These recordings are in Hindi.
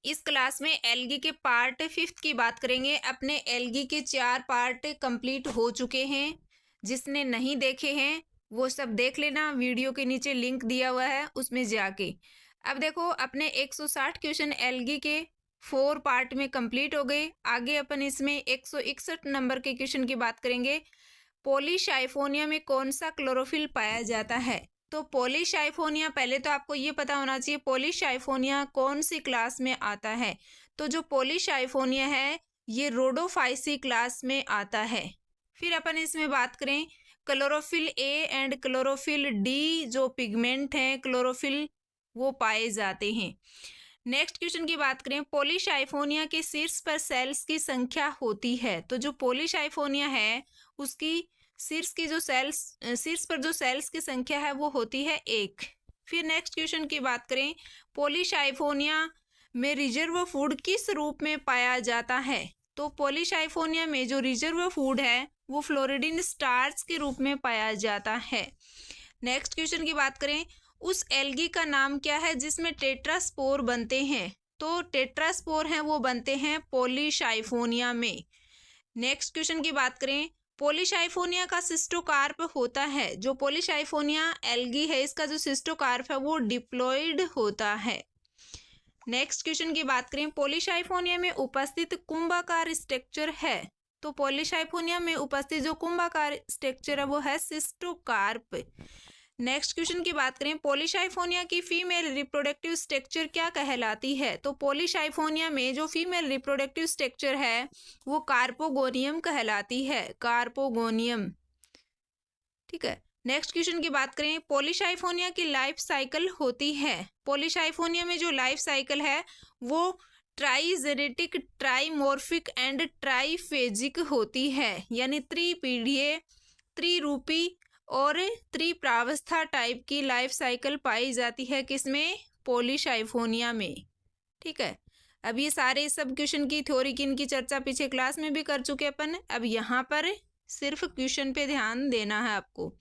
इस क्लास में एल्गी के पार्ट 5 की बात करेंगे। अपने एल्गी के 4 पार्ट कंप्लीट हो चुके हैं। जिसने नहीं देखे हैं वो सब देख लेना, वीडियो के नीचे लिंक दिया हुआ है उसमें जाके। अब देखो अपने 160 क्वेश्चन एल्गी के 4 पार्ट में कंप्लीट हो गए। आगे अपन इसमें 161 नंबर के क्वेश्चन की बात करेंगे। पॉलीसाइफोनिया में कौन सा क्लोरोफिल पाया जाता है? तो पॉलीसाइफोनिया, पहले तो आपको ये पता होना चाहिए पॉलीसाइफोनिया कौन सी क्लास में आता है। तो जो पॉलीसाइफोनिया है ये रोडोफाइसी क्लास में आता है। फिर अपन इसमें बात करें chlorophyll A and chlorophyll D, जो पिगमेंट हैं क्लोरोफिल वो पाए जाते हैं। नेक्स्ट क्वेश्चन की बात करें, पॉलीसाइफोनिया के शीर्ष पर सेल्स की संख्या होती है। तो जो पॉलीसाइफोनिया है उसकी शीर्ष पर जो सेल्स की संख्या है वो होती है 1। फिर नेक्स्ट क्वेश्चन की बात करें, पॉलीसाइफोनिया में रिजर्व फूड किस रूप में पाया जाता है? तो पॉलीसाइफोनिया में जो रिजर्व फूड है वो फ्लोरिडीन स्टार्च के रूप में पाया जाता है। नेक्स्ट क्वेश्चन की बात करें, उस एल्गी का नाम क्या है जिसमें टेट्रास्पोर बनते हैं? तो टेट्रास्पोर हैं वो बनते हैं पॉलीसाइफोनिया में। नेक्स्ट क्वेश्चन की बात करें, पॉलीसाइफोनिया का सिस्टोकार्प होता है। जो पॉलीसाइफोनिया एल्गी है इसका जो सिस्टोकार्प है वो डिप्लॉइड होता है। नेक्स्ट क्वेश्चन की बात करें, पॉलीसाइफोनिया में उपस्थित कुंभाकार स्ट्रक्चर है। तो पॉलीसाइफोनिया में उपस्थित जो कुंभाकार स्ट्रक्चर है वो है सिस्टोकार्प। नेक्स्ट क्वेश्चन की बात करें, पॉलीसाइफोनिया की फीमेल रिप्रोडक्टिव स्ट्रक्चर क्या कहलाती है? तो पॉलीसाइफोनिया में जो फीमेल रिप्रोडक्टिव स्ट्रक्चर है वो कार्पोगोनियम कहलाती है, कार्पोगोनियम। ठीक है। नेक्स्ट क्वेश्चन की बात करें, पॉलीसाइफोनिया की लाइफ साइकिल होती है। पॉलीसाइफोनिया में जो लाइफ साइकिल है वो ट्राइजेनेटिक, ट्राइमोर्फिक एंड ट्राइफेजिक होती है, यानी त्रिपीढ़ीय, त्रिरूपी और त्रिप्रावस्था टाइप की लाइफ साइकिल पाई जाती है किसमें? पॉलीसाइफोनिया में। ठीक है। अब ये सारे सब क्वेश्चन की थ्योरी की इनकी चर्चा पीछे क्लास में भी कर चुके अपन। अब यहाँ पर सिर्फ क्वेश्चन पे ध्यान देना है आपको।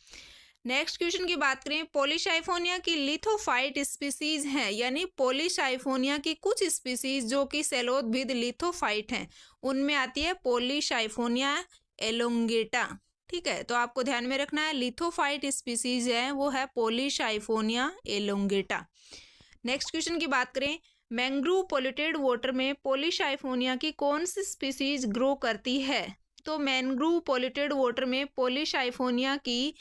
नेक्स्ट क्वेश्चन की बात करें, पॉलीसाइफोनिया की लिथोफाइट स्पीसीज हैं, यानी पॉलीसाइफोनिया की कुछ स्पीसीज जो कि सेलोदभिद लिथोफाइट हैं उनमें आती है पॉलीसाइफोनिया एलोंगेटा। ठीक है, तो आपको ध्यान में रखना है लिथोफाइट स्पीसीज है वो है पॉलीसाइफोनिया एलोंगेटा। नेक्स्ट क्वेश्चन की बात करें, मैंग्रोव पोल्यूटेड वाटर में पॉलीसाइफोनिया की कौन सी स्पीसीज ग्रो करती है? तो मैंग्रोव पोल्यूटेड वाटर में पॉलीसाइफोनिया की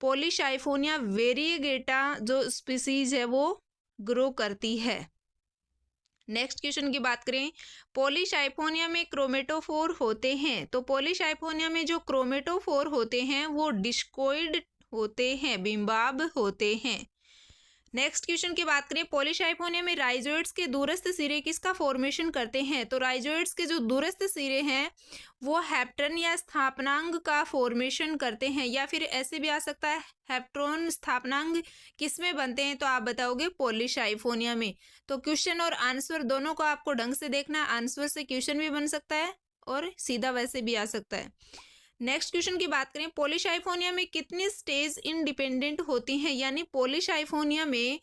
पॉलीसाइफोनिया वेरिएगेटा जो स्पीसीज है वो ग्रो करती है। नेक्स्ट क्वेश्चन की बात करें, पॉलीसाइफोनिया में क्रोमेटोफोर होते हैं। तो पॉलीसाइफोनिया में जो क्रोमेटोफोर होते हैं वो डिस्कोइड होते हैं, बिंबाब होते हैं। नेक्स्ट क्वेश्चन की बात करें, पॉलीसाइफोनिया में राइजोइड्स के दूरस्थ सिरे किसका फॉर्मेशन करते हैं? तो राइजोइड्स के जो दूरस्थ सिरे हैं वो हैप्टन या स्थापनांग का फॉर्मेशन करते हैं, या फिर ऐसे भी आ सकता है हैप्ट्रोन स्थापनांग। किस में बनते हैं? तो आप बताओगे पॉलीसाइफोनिया में। तो क्वेश्चन और आंसर दोनों को आपको ढंग से देखना, आंसर से क्वेश्चन भी बन सकता है और सीधा वैसे भी आ सकता है। नेक्स्ट क्वेश्चन की बात करें, पॉलीसाइफोनिया में कितनी स्टेज इंडिपेंडेंट होती हैं? यानी पॉलीसाइफोनिया में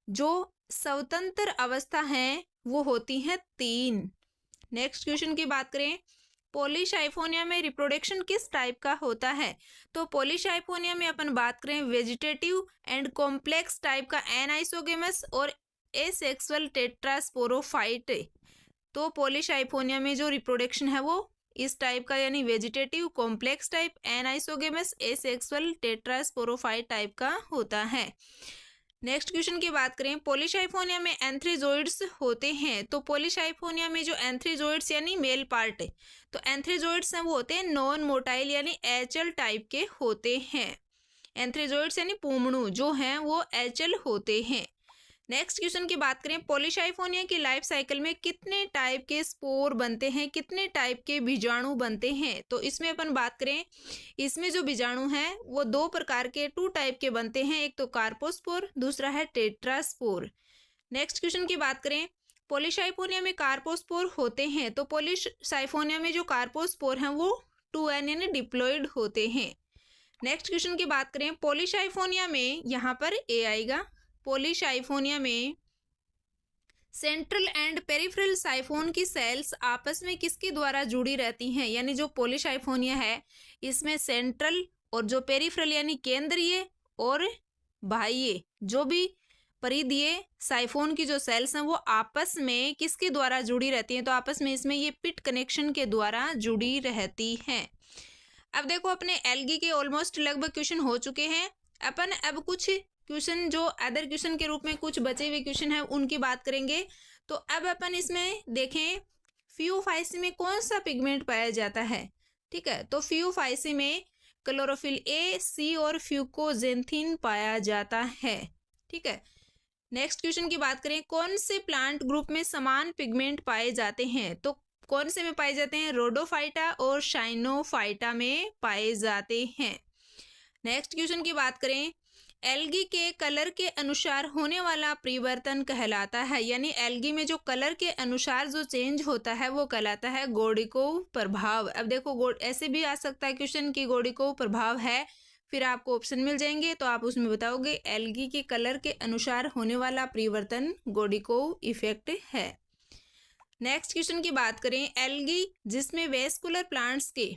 जो स्वतंत्र अवस्था है वो होती हैं 3। नेक्स्ट क्वेश्चन की बात करें, पॉलीसाइफोनिया में रिप्रोडक्शन किस टाइप का होता है? तो पॉलीसाइफोनिया में अपन बात करें वेजिटेटिव एंड कॉम्प्लेक्स टाइप का एनाइसोगेमस और एसेक्सुअल टेट्रास्पोरोफाइट। तो पॉलीसाइफोनिया में जो रिप्रोडक्शन है वो इस टाइप का, यानी vegetative, complex type, anisogamous, asexual, tetrasporophyte type का होता है। नेक्स्ट क्वेश्चन की बात करें, पॉलीसाइफोनिया में एंथ्रीजोइड्स होते हैं। तो पॉलीसाइफोनिया में जो एंथ्रीजोइड्स यानी मेल पार्ट है, तो एंथ्रीजोइड्स हैं वो होते हैं नॉन मोटाइल यानी एचल टाइप के होते हैं। एंथ्रीजोइड्स यानी पूमणु जो हैं वो एचल होते हैं। नेक्स्ट क्वेश्चन की बात करें, पॉलीसाइफोनिया की लाइफ साइकिल में कितने टाइप के स्पोर बनते हैं, कितने टाइप के बीजाणु बनते हैं? तो इसमें अपन बात करें, इसमें जो बीजाणु हैं वो 2 प्रकार के, 2 टाइप के बनते हैं। एक तो कार्पोस्पोर, दूसरा है टेट्रास्पोर। नेक्स्ट क्वेश्चन की बात करें, पॉलीसाइफोनिया में कार्पोस्पोर होते हैं। तो पॉलीसाइफोनिया में जो कार्पोस्पोर हैं वो 2n यानी डिप्लॉइड होते हैं। नेक्स्ट क्वेश्चन की बात करें, पॉलीसाइफोनिया में यहाँ पर ए आएगा, पॉलीसाइफोनिया में सेंट्रल एंड पेरिफेरल साइफोन की सेल्स आपस में किसके द्वारा जुड़ी रहती हैं, यानी जो पॉलीसाइफोनिया है इसमें सेंट्रल और जो पेरिफेरल यानी केंद्रीय और बाह्य जो भी परिधीय साइफोन की जो सेल्स हैं वो आपस में किसके द्वारा जुड़ी रहती हैं, तो आपस में इसमें ये पिट कनेक्शन के द्वारा जुड़ी रहती हैं। अब देखो अपने एल्गी के ऑलमोस्ट लगभग क्वेश्चन हो चुके हैं। अपन अब कुछ क्वेश्चन जो अदर क्वेश्चन के रूप में कुछ बचे हुए क्वेश्चन है उनकी बात करेंगे। तो अब अपन इसमें देखें फियोफाइसी में कौन सा पिगमेंट पाया जाता है। ठीक है, तो फियोफाइसी में क्लोरोफिल ए, सी और फ्यूकोजेंथिन पाया जाता है। ठीक है, नेक्स्ट क्वेश्चन की बात करें, कौन से प्लांट ग्रुप में समान पिगमेंट पाए जाते हैं, तो कौन से में पाए जाते हैं, रोडोफाइटा और शाइनोफाइटा में पाए जाते हैं। नेक्स्ट क्वेश्चन की बात करें, एल्गी के कलर के अनुसार होने वाला परिवर्तन कहलाता है, यानी एल्गी में जो कलर के अनुसार जो चेंज होता है वो कहलाता है गोडिकोव प्रभाव। अब देखो ऐसे भी आ सकता है क्वेश्चन की गोडिकोव प्रभाव है, फिर आपको ऑप्शन मिल जाएंगे तो आप उसमें बताओगे एल्गी के कलर के अनुसार होने वाला परिवर्तन गोडिकोव इफेक्ट है। नेक्स्ट क्वेश्चन की बात करें, एल्गी जिसमें वेस्कुलर प्लांट्स के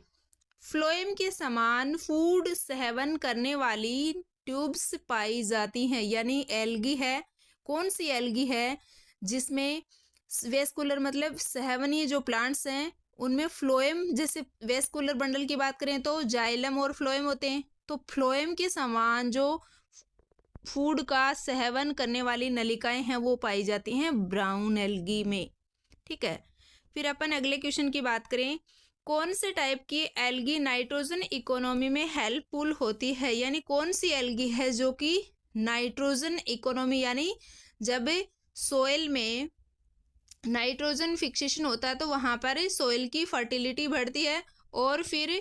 फ्लोएम के समान फूड सेवन करने वाली ट्यूब्स पाई जाती हैं, यानी एल्गी है, कौन सी एल्गी है जिसमें वेस्कुलर मतलब सेवनीय जो प्लांट्स हैं उनमें फ्लोएम, जैसे वेस्कुलर बंडल की बात करें तो जाइलम और फ्लोएम होते हैं, तो फ्लोएम के समान जो फूड का सेवन करने वाली नलिकाएं हैं वो पाई जाती हैं ब्राउन एल्गी में। ठीक है, फिर अपन अगले क्वेश्चन की बात करें, कौन से टाइप की एल्गी नाइट्रोजन इकोनॉमी में हेल्पफुल होती है, यानी कौन सी एल्गी है जो कि नाइट्रोजन इकोनॉमी, यानी जब सोइल में नाइट्रोजन फिक्सेशन होता है तो वहाँ पर सोइल की फर्टिलिटी बढ़ती है और फिर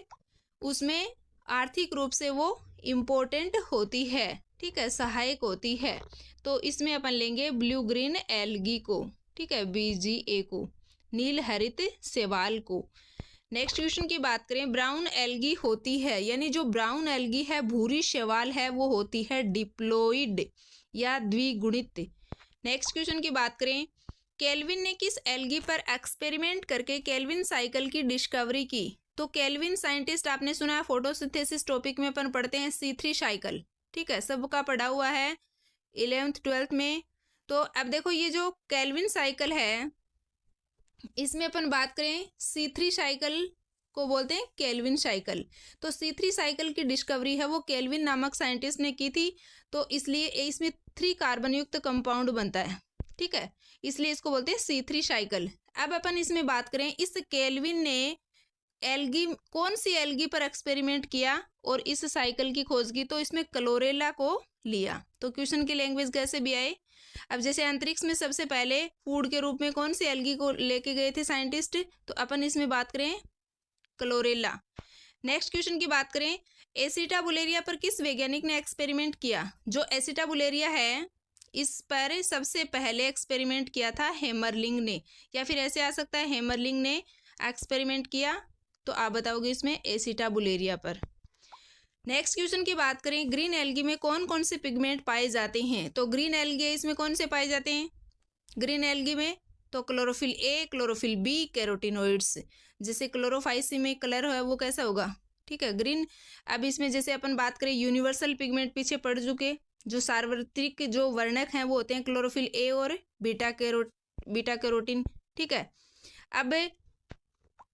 उसमें आर्थिक रूप से वो इम्पोर्टेंट होती है। ठीक है, सहायक होती है, तो इसमें अपन लेंगे ब्लू ग्रीन एल्गी को। ठीक है, BGA को, नील हरित शैवाल को। नेक्स्ट क्वेश्चन की बात करें, ब्राउन एल्गी होती है, यानी जो ब्राउन एल्गी है भूरी शैवाल है वो होती है डिप्लोइड या द्विगुणित। नेक्स्ट क्वेश्चन की बात करें, केल्विन ने किस एल्गी पर एक्सपेरिमेंट करके केल्विन साइकिल की डिस्कवरी की, तो केल्विन साइंटिस्ट आपने सुना है फोटोसिंथेसिस टॉपिक में अपन पढ़ते हैं C3 साइकिल। ठीक है, सबका पढ़ा हुआ है 11th 12th में। तो अब देखो ये जो केल्विन साइकिल है इसमें अपन बात करें C3 साइकिल को बोलते हैं केल्विन साइकिल, तो C3 साइकिल की डिस्कवरी है वो केल्विन नामक साइंटिस्ट ने की थी, तो इसलिए इसमें 3 कार्बन युक्त कंपाउंड बनता है। ठीक है, इसलिए इसको बोलते हैं C3 साइकिल। अब अपन इसमें बात करें, इस केल्विन ने एल्गी कौन सी एल्गी पर एक्सपेरिमेंट किया और इस साइकिल की खोज की, तो इसमें क्लोरेला को लिया। तो क्वेश्चन की लैंग्वेज कैसे भी आए, अब जैसे अंतरिक्ष में सबसे पहले फूड के रूप में कौन सी एल्गी को लेके गए थे साइंटिस्ट, तो अपन इसमें बात करें क्लोरेला। नेक्स्ट क्वेश्चन की बात करें, एसिटाबुलेरिया पर किस वैज्ञानिक ने एक्सपेरिमेंट किया, जो एसिटाबुलेरिया है इस पर सबसे पहले एक्सपेरिमेंट किया था हेमरलिंग ने, या फिर ऐसे आ सकता है हेमरलिंग ने एक्सपेरिमेंट किया, तो आप बताओगे इसमें एसिटाबुलेरिया पर। नेक्स्ट क्वेश्चन की बात करें, ग्रीन एल्गी में कौन कौन से पिगमेंट पाए जाते हैं, तो ग्रीन एल्गी इसमें कौन से पाए जाते हैं ग्रीन एल्गी में, तो chlorophyll A, chlorophyll B, carotenoids. जैसे क्लोरोफाइसी में कलर है वो कैसा होगा, ठीक है, ग्रीन। अब इसमें जैसे अपन बात करें यूनिवर्सल पिगमेंट पीछे पढ़ चुके, जो सार्वत्रिक जो वर्णक हैं वो होते हैं क्लोरोफिल ए और बीटा कैरोटीन। ठीक है, अब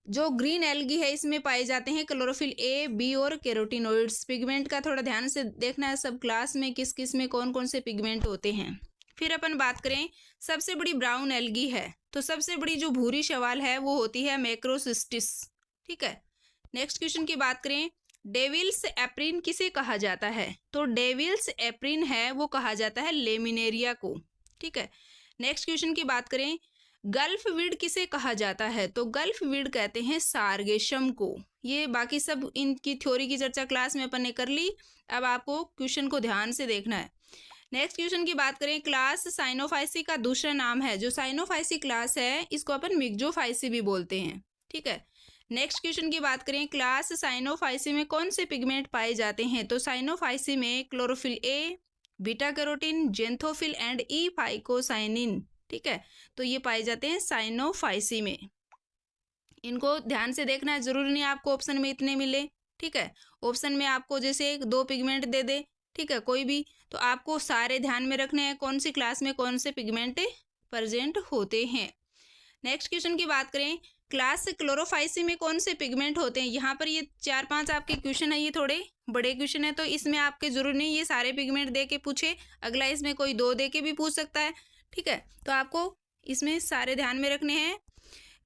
जो ग्रीन एल्गी है इसमें पाए जाते हैं क्लोरोफिल ए, बी और कैरोटीनोइड्स। पिगमेंट का थोड़ा ध्यान से देखना है सब क्लास में किस किस में कौन कौन से पिगमेंट होते हैं। फिर अपन बात करें सबसे बड़ी ब्राउन एल्गी है, तो सबसे बड़ी जो भूरी शैवाल है वो होती है मैक्रोसिस्टिस। ठीक है, नेक्स्ट क्वेश्चन की बात करें, डेविल्स एप्रिन किसे कहा जाता है, तो डेविल्स एप्रिन है वो कहा जाता है लेमिनेरिया को। ठीक है, नेक्स्ट क्वेश्चन की बात करें, गल्फ वीड किसे कहा जाता है, तो गल्फ वीड कहते हैं सार्गेशम को। ये बाकी सब इनकी थ्योरी की चर्चा क्लास में अपन ने कर ली, अब आपको क्वेश्चन को ध्यान से देखना है। नेक्स्ट क्वेश्चन की बात करें, क्लास साइनोफाइसी का दूसरा नाम है, जो साइनोफाइसी क्लास है इसको अपन मिक्जोफाइसी भी बोलते हैं। ठीक है, नेक्स्ट क्वेश्चन की बात करें, क्लास साइनोफाइसी में कौन से पिगमेंट पाए जाते हैं, तो साइनोफाइसी में chlorophyll A, beta carotene, xanthophyll and E phycocyanin. ठीक है, तो ये पाए जाते हैं साइनोफाइसी में। इनको ध्यान से देखना है, जरूरी नहीं आपको ऑप्शन में इतने मिले। ठीक है, ऑप्शन में आपको जैसे 2 पिगमेंट दे दे, ठीक है, कोई भी, तो आपको सारे ध्यान में रखने हैं कौन सी क्लास में कौन से पिगमेंट प्रेजेंट होते हैं। नेक्स्ट क्वेश्चन की बात करें, क्लास क्लोरोफाइसी में कौन से पिगमेंट होते हैं। यहाँ पर ये 4-5 आपके क्वेश्चन है, ये थोड़े बड़े क्वेश्चन है, तो इसमें आपके जरूरी नहीं ये सारे पिगमेंट दे के पूछे, अगला इसमें कोई 2 दे के भी पूछ सकता है। ठीक है, तो आपको इसमें सारे ध्यान में रखने हैं।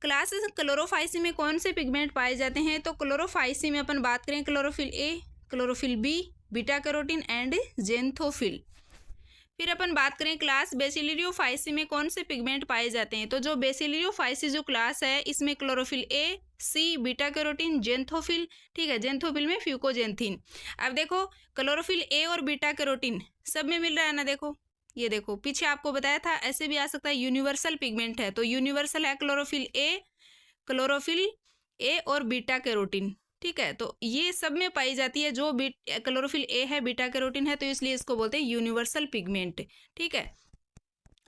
क्लास क्लोरोफाइसी में कौन से पिगमेंट पाए जाते हैं, तो क्लोरोफाइसी में अपन बात करें chlorophyll A, chlorophyll B, beta carotene and xanthophyll. फिर अपन बात करें क्लास बेसिलियोफाइसी में कौन से पिगमेंट पाए जाते हैं, तो जो बेसिलियोफाइसी जो क्लास है इसमें chlorophyll A, C, beta carotene, xanthophyll, ठीक है, जेंथोफिल में फ्यूकोजेंथिन। अब देखो क्लोरोफिल ए और बीटा कैरोटीन सब में मिल रहा है ना, देखो ये देखो पीछे आपको बताया था, ऐसे भी आ सकता है, यूनिवर्सल पिगमेंट है, तो यूनिवर्सल है क्लोरोफिल ए और बीटा कैरोटीन। ठीक है, तो ये सब में पाई जाती है, जो क्लोरोफिल ए है, बीटा कैरोटीन है, तो इसलिए इसको बोलते हैं यूनिवर्सल पिगमेंट। ठीक है,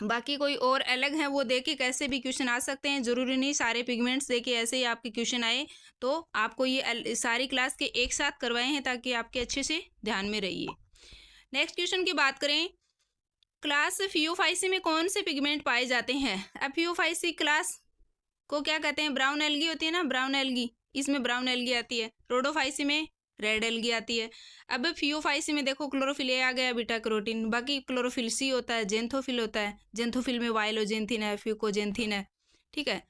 बाकी कोई और अलग है वो देके कैसे भी क्वेश्चन आ सकते हैं, जरूरी नहीं सारे पिगमेंट्स देके ऐसे ही आपके क्वेश्चन आए, तो आपको ये सारी क्लास के एक साथ करवाए हैं ताकि आपके अच्छे से ध्यान में रहिए। नेक्स्ट क्वेश्चन की बात करें, क्लास फियोफाइसी में कौन से पिगमेंट पाए जाते हैं। अब फियोफाइसी क्लास को क्या कहते हैं, ब्राउन एल्गी होती है ना, ब्राउन एल्गी, इसमें ब्राउन एल्गी आती है। रोडोफाइसी में रेड एल्गी आती है। अब फियोफाइसी में देखो क्लोरोफिल ए आ गया, बीटा कैरोटीन, बाकी क्लोरोफिल सी होता है, जेंथोफिल होता है, जेंथोफिल में वाइलोजेंथिन है, फ्यूकोजेंथिन है। ठीक है,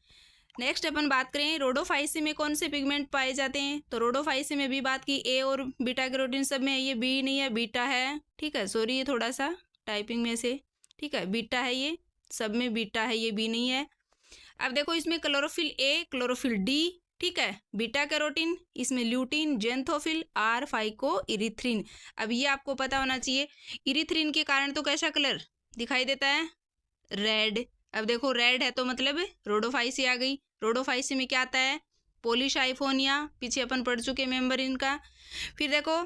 नेक्स्ट अपन बात करें रोडोफाइसी में कौन से पिगमेंट पाए जाते हैं, तो रोडोफाइसी में भी बात की ए और बीटा कैरोटीन सब में है, ये बी नहीं है बीटा है। ठीक है, सॉरी ये थोड़ा सा टाइपिंग में से, ठीक है, बीटा है, ये सब में बीटा है, ये बी नहीं है। अब देखो इसमें क्लोरोफिल ए, क्लोरोफिल डी, ठीक है, बीटा कैरोटीन, इसमें lutein, xanthophyll, or phycoerythrin. अब ये आपको पता होना चाहिए, इरिथ्रिन के कारण तो कैसा कलर दिखाई देता है, रेड। अब देखो रेड है तो मतलब रोडोफाइसी आ गई। रोडोफाइसी में क्या आता है, पोलीशाइफोनिया, पीछे अपन पढ़ चुके मेंबर इनका। फिर देखो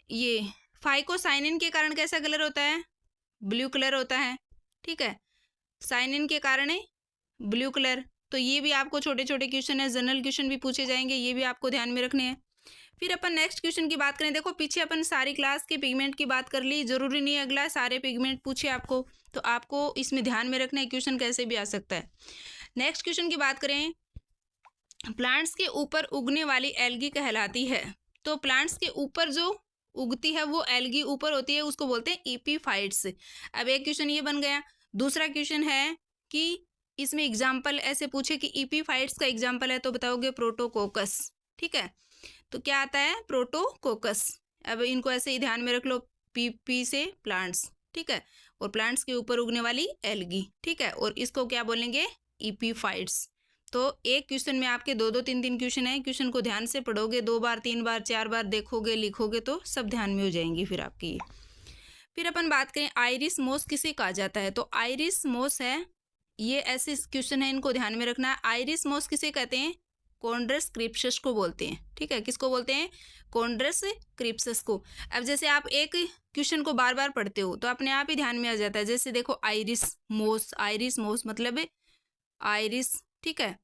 ये फाइकोसाइनिन के कारण कैसा कलर होता है, ब्लू कलर होता है। ठीक है, साइनिन के कारण है ब्लू कलर। तो ये भी आपको छोटे छोटे क्वेश्चन है, जनरल क्वेश्चन भी पूछे जाएंगे, ये भी आपको ध्यान में रखने हैं। फिर अपन नेक्स्ट क्वेश्चन की बात करें, देखो पीछे अपन सारी क्लास के पिगमेंट की बात कर ली, जरूरी नहीं अगला सारे पिगमेंट पूछे आपको, तो आपको इसमें ध्यान में रखना है, क्वेश्चन कैसे भी आ सकता है। नेक्स्ट क्वेश्चन की बात करें, प्लांट्स के ऊपर उगने वाली एल्गी कहलाती है। तो प्लांट्स के ऊपर जो उगती है वो एल्गी ऊपर होती है, उसको बोलते हैं एपीफाइट्स। अब एक क्वेश्चन ये बन गया। दूसरा क्वेश्चन है कि इसमें एग्जाम्पल ऐसे पूछे कि एपीफाइट्स का एग्जाम्पल है तो बताओगे प्रोटोकोकस। ठीक है, तो क्या आता है, प्रोटोकोकस। अब इनको ऐसे ही ध्यान में रख लो, पी से प्लांट्स, ठीक है, और प्लांट्स के ऊपर उगने वाली एल्गी। ठीक है, और इसको क्या बोलेंगे, एपीफाइट्स। तो एक क्वेश्चन में आपके 2-2, 3-3 क्वेश्चन है, क्वेश्चन को ध्यान से पढ़ोगे, 2 बार 3 बार 4 बार देखोगे लिखोगे तो सब ध्यान में हो जाएंगी फिर आपकी। फिर अपन बात करें आइरिस मोस किसे कहा जाता है, तो आइरिस मोस है, ये ऐसे क्वेश्चन है, इनको ध्यान में रखना है। आइरिस मोस किसे कहते हैं, कॉन्ड्रस क्रिप्सस को बोलते हैं। ठीक है, किसको बोलते हैं, कॉन्ड्रस क्रिप्सस को। अब जैसे आप एक क्वेश्चन को बार बार पढ़ते हो तो अपने आप ही ध्यान में आ जाता है। जैसे देखो आइरिस मोस मतलब आइरिस, ठीक है,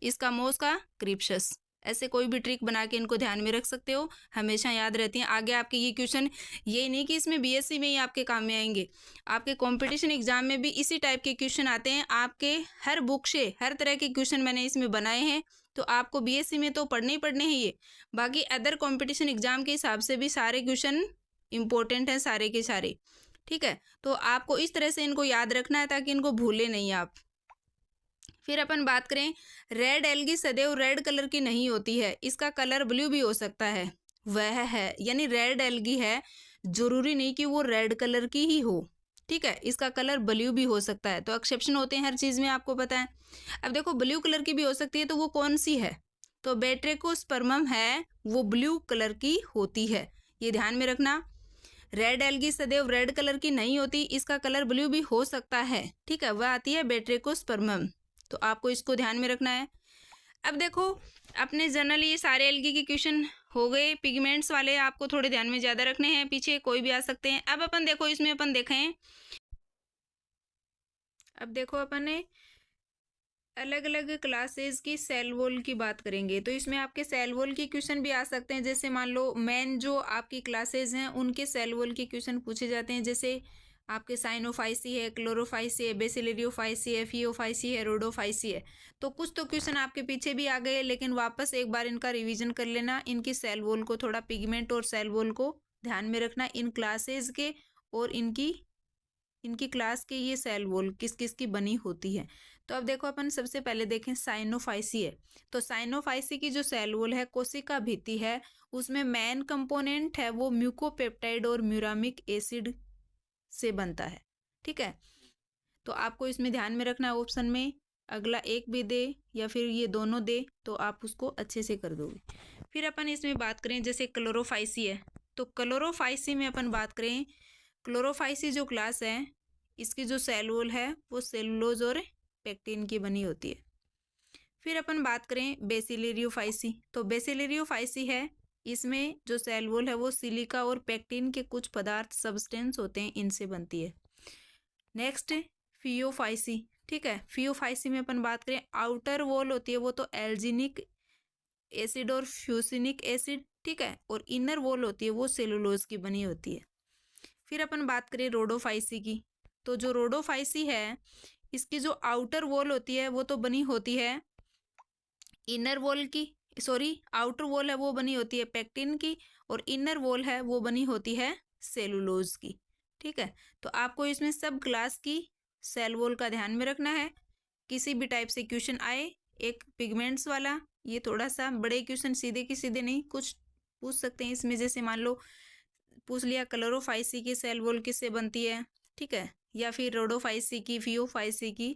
इसका मोस का क्रिप्सस, ऐसे कोई भी ट्रिक बना के इनको ध्यान में रख सकते हो, हमेशा याद रहती हैं। आगे आपके ये क्वेश्चन, ये नहीं कि इसमें बीएससी में ही आपके काम में आएंगे, आपके कंपटीशन एग्जाम में भी इसी टाइप के क्वेश्चन आते हैं। आपके हर बुक से हर तरह के क्वेश्चन मैंने इसमें बनाए हैं, तो आपको बीएससी में तो पढ़ने ही पढ़ने हैं ये, बाकी अदर कंपटीशन एग्जाम के हिसाब से भी सारे क्वेश्चन इंपॉर्टेंट हैं, सारे के सारे। ठीक है, तो आपको इस तरह से इनको याद रखना है ताकि इनको भूले नहीं आप। फिर अपन बात करें, रेड एल्गी सदैव रेड कलर की नहीं होती है, इसका कलर ब्लू भी हो सकता है, वह है, यानी रेड एल्गी है, जरूरी नहीं कि वो रेड कलर की ही हो। ठीक है, इसका कलर ब्लू भी हो सकता है, तो एक्सेप्शन होते हैं हर चीज़ में, आपको पता है। अब देखो ब्लू कलर की भी हो सकती है, तो वो कौन सी है, तो बेट्रेकोस्पर्मम है, वो ब्लू कलर की होती है, ये ध्यान में रखना। रेड एल्गी सदैव रेड कलर की नहीं होती, इसका कलर ब्लू भी हो सकता है। ठीक है, वह आती है बेट्रेकोस्पर्मम, तो आपको इसको ध्यान में रखना है। अब देखो अपने जनरली ये सारे एल्गी के क्वेश्चन हो गए, पिगमेंट्स वाले आपको थोड़े ध्यान में ज़्यादा रखने हैं, पीछे कोई भी आ सकते हैं। अब अपन देखो इसमें अपन देखें, अब देखो अपन ने अलग अलग क्लासेस की सेल वॉल की बात करेंगे, तो इसमें आपके सेल वॉल की क्वेश्चन भी आ सकते हैं। जैसे मान लो मेन जो आपकी क्लासेस हैं उनके सेल वॉल के क्वेश्चन पूछे जाते हैं। जैसे आपके साइनोफाइसी है, क्लोरोफाइसी है, बेसिलरियोफाइसी है, फियोफाइसी है, रोडोफाइसी है। तो कुछ तो क्वेश्चन आपके पीछे भी आ गए, लेकिन वापस एक बार इनका रिवीजन कर लेना। इनकी सेल वॉल को थोड़ा पिगमेंट और सेल वॉल को ध्यान में रखना इन क्लासेस के, और इनकी क्लास के ये सेल वॉल किस किस की बनी होती है। तो अब देखो अपन सबसे पहले देखें साइनोफाइसी है। तो साइनोफाइसी की जो सेल वॉल है, कोशिका भित्ति है, उसमें मेन कंपोनेंट है वो म्यूकोपेप्टाइड और म्यूरामिक एसिड से बनता है। ठीक है, तो आपको इसमें ध्यान में रखना है। ऑप्शन में अगला एक भी दे या फिर ये दोनों दे तो आप उसको अच्छे से कर दोगे। फिर अपन इसमें बात करें जैसे क्लोरोफाइसी है, तो क्लोरोफाइसी में अपन बात करें, क्लोरोफाइसी जो क्लास है इसकी जो सेल वॉल है वो सेलुलोज और पेक्टिन की बनी होती है। फिर अपन बात करें बेसिलरियोफाइसी, तो बेसिलरियोफाइसी है, इसमें जो सेल वॉल है वो सिलिका और पेक्टिन के कुछ पदार्थ सब्सटेंस होते हैं, इनसे बनती है। नेक्स्ट फियोफाइसी, ठीक है, फियोफाइसी में अपन बात करें आउटर वॉल होती है वो तो एल्जिनिक एसिड और फ्यूसिनिक एसिड, ठीक है, और इनर वॉल होती है वो सेलुलोज की बनी होती है। फिर अपन बात करें रोडोफाइसी की, तो जो रोडोफाइसी है इसकी जो आउटर वॉल होती है वो तो बनी होती है इनर वॉल की, सॉरी आउटर वॉल है वो बनी होती है पेक्टिन की, और इनर वॉल है वो बनी होती है सेलुलोज की। ठीक है, तो आपको इसमें सब क्लास की सेल वॉल का ध्यान में रखना है। किसी भी टाइप से क्वेश्चन आए, एक पिगमेंट्स वाला, ये थोड़ा सा बड़े क्वेश्चन सीधे की सीधे नहीं, कुछ पूछ सकते हैं इसमें। जैसे मान लो पूछ लिया क्लोरोफाइसी की सेल वॉल किससे बनती है, ठीक है, या फिर रोडोफाइसी की, फियोफाइसी की।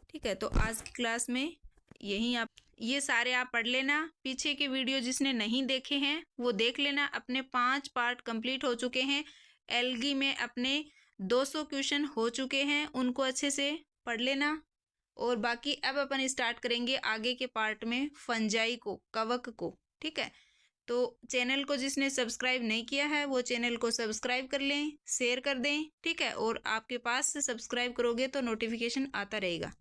ठीक है, तो आज की क्लास में यही आप ये सारे आप पढ़ लेना। पीछे के वीडियो जिसने नहीं देखे हैं वो देख लेना। अपने 5 पार्ट कंप्लीट हो चुके हैं। एल्गी में अपने 200 क्वेश्चन हो चुके हैं, उनको अच्छे से पढ़ लेना। और बाकी अब अपन स्टार्ट करेंगे आगे के पार्ट में फंजाई को, कवक को। ठीक है, तो चैनल को जिसने सब्सक्राइब नहीं किया है वो चैनल को सब्सक्राइब कर लें, शेयर कर दें। ठीक है, और आपके पास से सब्सक्राइब करोगे तो नोटिफिकेशन आता रहेगा।